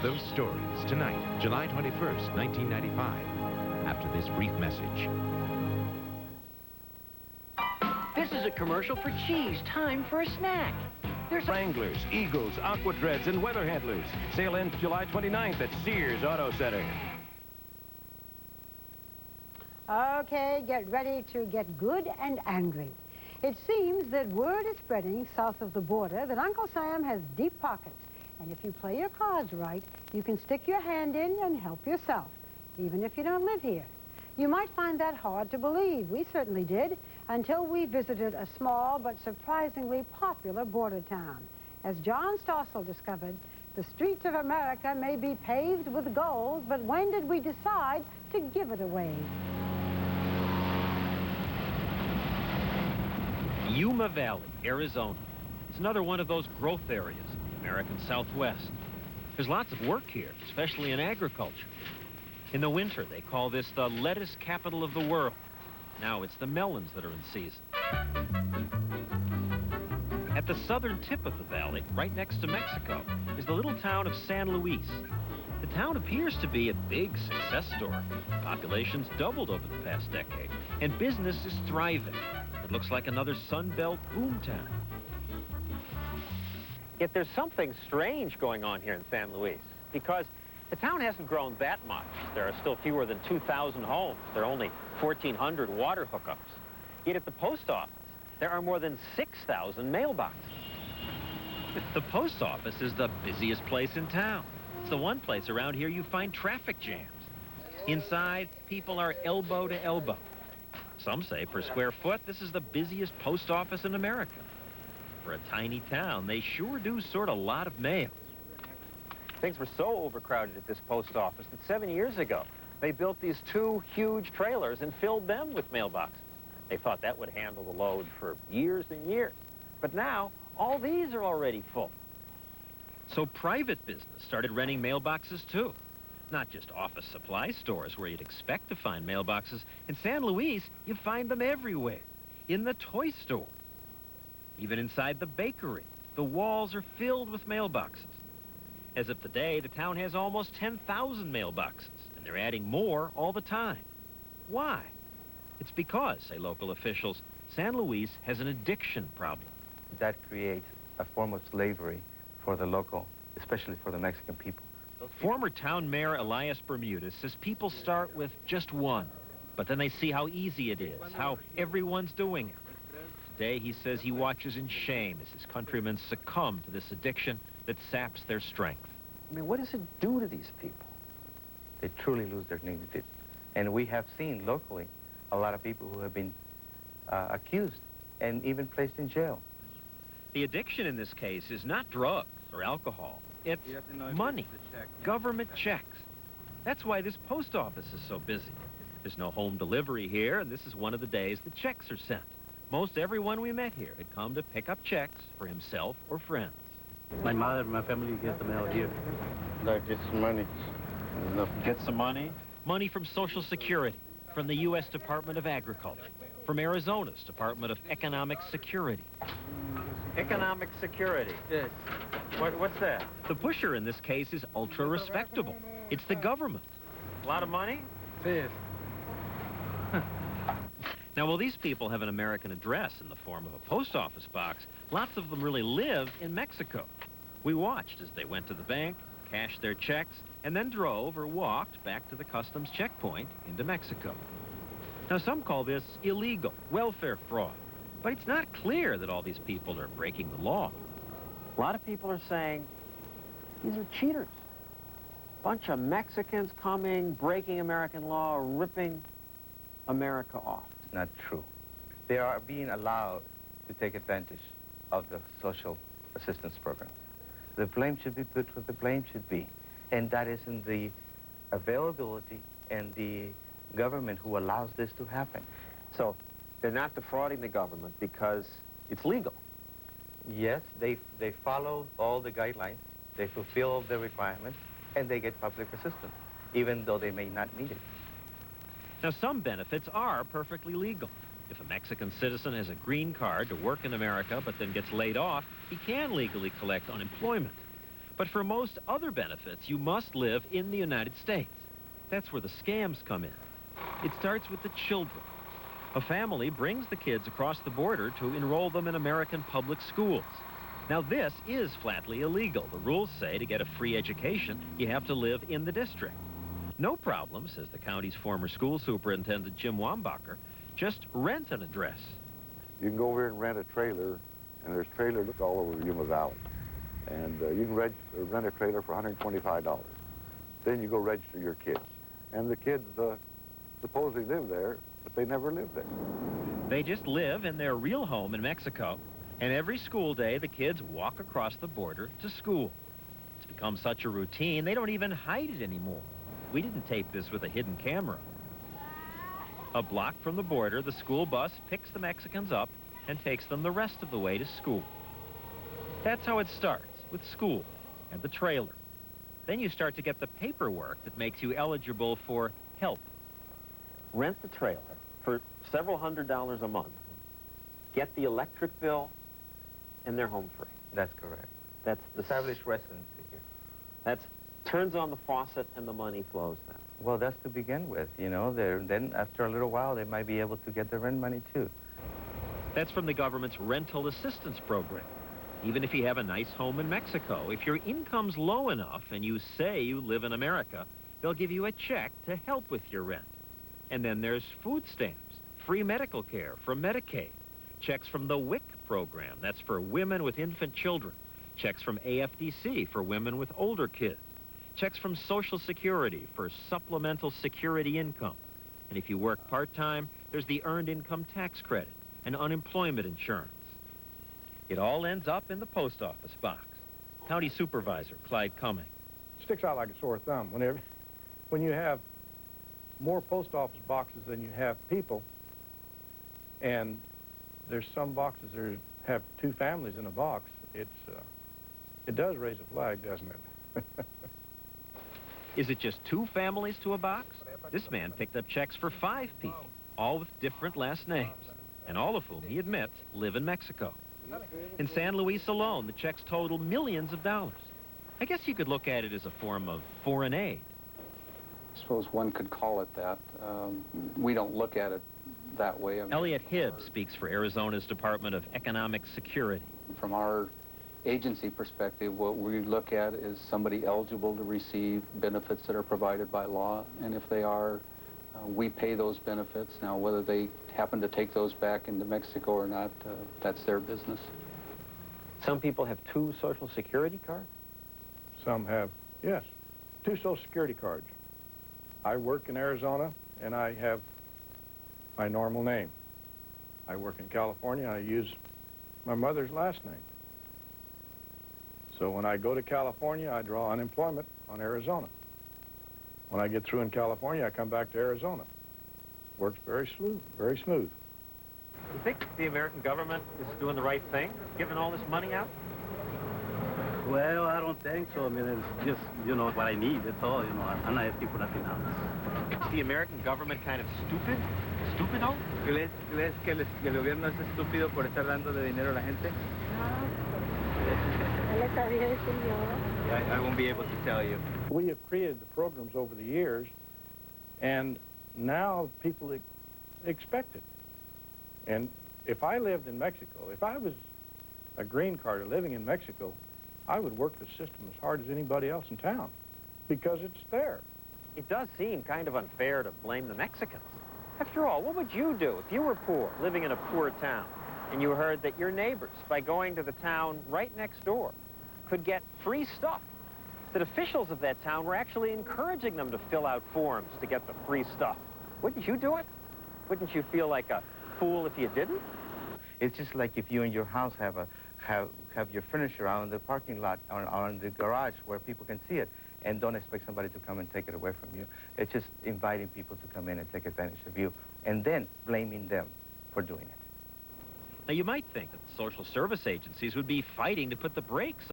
Those stories tonight, July 21st, 1995, after this brief message. This is a commercial for cheese. Time for a snack. There's Wranglers, Eagles, Aqua Dreads, and Weather Handlers. Sale ends July 29th at Sears Auto Center. Okay, get ready to get good and angry. It seems that word is spreading south of the border that Uncle Sam has deep pockets. And if you play your cards right, you can stick your hand in and help yourself, even if you don't live here. You might find that hard to believe. We certainly did, until we visited a small but surprisingly popular border town. As John Stossel discovered, the streets of America may be paved with gold, but when did we decide to give it away? Yuma Valley, Arizona. It's another one of those growth areas in the American Southwest. There's lots of work here, especially in agriculture. In the winter, they call this the lettuce capital of the world. Now it's the melons that are in season. At the southern tip of the valley, right next to Mexico, is the little town of San Luis. The town appears to be a big success story. Population's doubled over the past decade, and business is thriving. It looks like another Sunbelt boomtown. Yet there's something strange going on here in San Luis, because the town hasn't grown that much. There are still fewer than 2,000 homes. There are only 1,400 water hookups. Yet at the post office, there are more than 6,000 mailboxes. The post office is the busiest place in town. It's the one place around here you find traffic jams. Inside, people are elbow to elbow. Some say per square foot, this is the busiest post office in America. For a tiny town, they sure do sort a lot of mail. Things were so overcrowded at this post office that 7 years ago, they built these 2 huge trailers and filled them with mailboxes. They thought that would handle the load for years and years. But now, all these are already full. So private business started renting mailboxes too. Not just office supply stores where you'd expect to find mailboxes. In San Luis, you find them everywhere. In the toy store. Even inside the bakery, the walls are filled with mailboxes. As of today, the town has almost 10,000 mailboxes, and they're adding more all the time. Why? It's because, say local officials, San Luis has an addiction problem. That creates a form of slavery for the local, especially for the Mexican people. Former town mayor Elias Bermudez says people start with just one, but then they see how easy it is, how everyone's doing it. Today, he says he watches in shame as his countrymen succumb to this addiction that saps their strength. I mean, what does it do to these people? They truly lose their dignity. And we have seen locally a lot of people who have been accused and even placed in jail. The addiction in this case is not drugs or alcohol. It's money, government checks. That's why this post office is so busy. There's no home delivery here, and this is one of the days the checks are sent. Most everyone we met here had come to pick up checks for himself or friends. My mother and my family get the mail here. I get some money. Get some money? Money from Social Security, from the U.S. Department of Agriculture, from Arizona's Department of Economic Security. Economic Security? Yes. What's that? The pusher in this case is ultra-respectable. It's the government. A lot of money? Yes. Now, while these people have an American address in the form of a post office box, lots of them really live in Mexico. We watched as they went to the bank, cashed their checks, and then drove or walked back to the customs checkpoint into Mexico. Now, some call this illegal, welfare fraud, but it's not clear that all these people are breaking the law. A lot of people are saying, these are cheaters. Bunch of Mexicans coming, breaking American law, ripping America off. Not true. They are being allowed to take advantage of the social assistance program. The blame should be put where the blame should be, and that is in the availability and the government who allows this to happen. So they're not defrauding the government because it's legal. Yes, they follow all the guidelines, they fulfill all the requirements, and they get public assistance, even though they may not need it. Now, some benefits are perfectly legal. If a Mexican citizen has a green card to work in America but then gets laid off, he can legally collect unemployment. But for most other benefits, you must live in the United States. That's where the scams come in. It starts with the children. A family brings the kids across the border to enroll them in American public schools. Now, this is flatly illegal. The rules say to get a free education, you have to live in the district. No problem, says the county's former school superintendent, Jim Wambacher. Just rent an address. You can go over here and rent a trailer, and there's trailers all over Yuma Valley. And you can rent a trailer for $125. Then you go register your kids. And the kids supposedly live there, but they never live there. They just live in their real home in Mexico. And every school day, the kids walk across the border to school. It's become such a routine, they don't even hide it anymore. We didn't tape this with a hidden camera. A block from the border, the school bus picks the Mexicans up and takes them the rest of the way to school. That's how it starts, with school and the trailer. Then you start to get the paperwork that makes you eligible for help. Rent the trailer for several $100s a month, get the electric bill, and they're home free. That's correct. That's the Established residency here. That's turns on the faucet and the money flows then. Well, that's to begin with, you know. Then after a little while, they might be able to get the rent money, too. That's from the government's rental assistance program. Even if you have a nice home in Mexico, if your income's low enough and you say you live in America, they'll give you a check to help with your rent. And then there's food stamps, free medical care from Medicaid, checks from the WIC program, that's for women with infant children, checks from AFDC for women with older kids, checks from Social Security for supplemental security income. And if you work part-time, there's the earned income tax credit and unemployment insurance. It all ends up in the post office box. County Supervisor Clyde Cumming. Sticks out like a sore thumb. When you have more post office boxes than you have people, and there's some boxes that have two families in a box, it does raise a flag, doesn't it? Is it just 2 families to a box? This man picked up checks for 5 people, all with different last names, and all of whom, he admits, live in Mexico. In San Luis alone, the checks total millions of dollars. I guess you could look at it as a form of foreign aid. I suppose one could call it that. We don't look at it that way. Elliot Hibbs speaks for Arizona's Department of Economic Security. From our agency perspective, what we look at is somebody eligible to receive benefits that are provided by law, and if they are, we pay those benefits. Now, whether they happen to take those back into Mexico or not, that's their business. Some people have 2 Social Security cards? Some have, yes, 2 Social Security cards. I work in Arizona, and I have my normal name. I work in California, I use my mother's last name. So when I go to California, I draw unemployment on Arizona. When I get through in California, I come back to Arizona. Works very smooth, very smooth. You think the American government is doing the right thing, giving all this money out? Well, I don't think so. I mean, it's just, what I need, that's all, I'm not asking for nothing else. Is the American government kind of stupid? Stupido? ¿Crees que el gobierno es estúpido por estar dando de dinero a la gente? I won't be able to tell you. We have created the programs over the years, and now people expect it. And if I lived in Mexico, if I was a green carder living in Mexico, I would work the system as hard as anybody else in town, because it's there. It does seem kind of unfair to blame the Mexicans. After all, what would you do if you were poor, living in a poor town, and you heard that your neighbors, by going to the town right next door, could get free stuff? That officials of that town were actually encouraging them to fill out forms to get the free stuff. Wouldn't you do it? Wouldn't you feel like a fool if you didn't? It's just like if you in your house have your furniture out in the parking lot or in the garage where people can see it, and don't expect somebody to come and take it away from you. It's just inviting people to come in and take advantage of you, and then blaming them for doing it. Now, you might think that the social service agencies would be fighting to put the brakes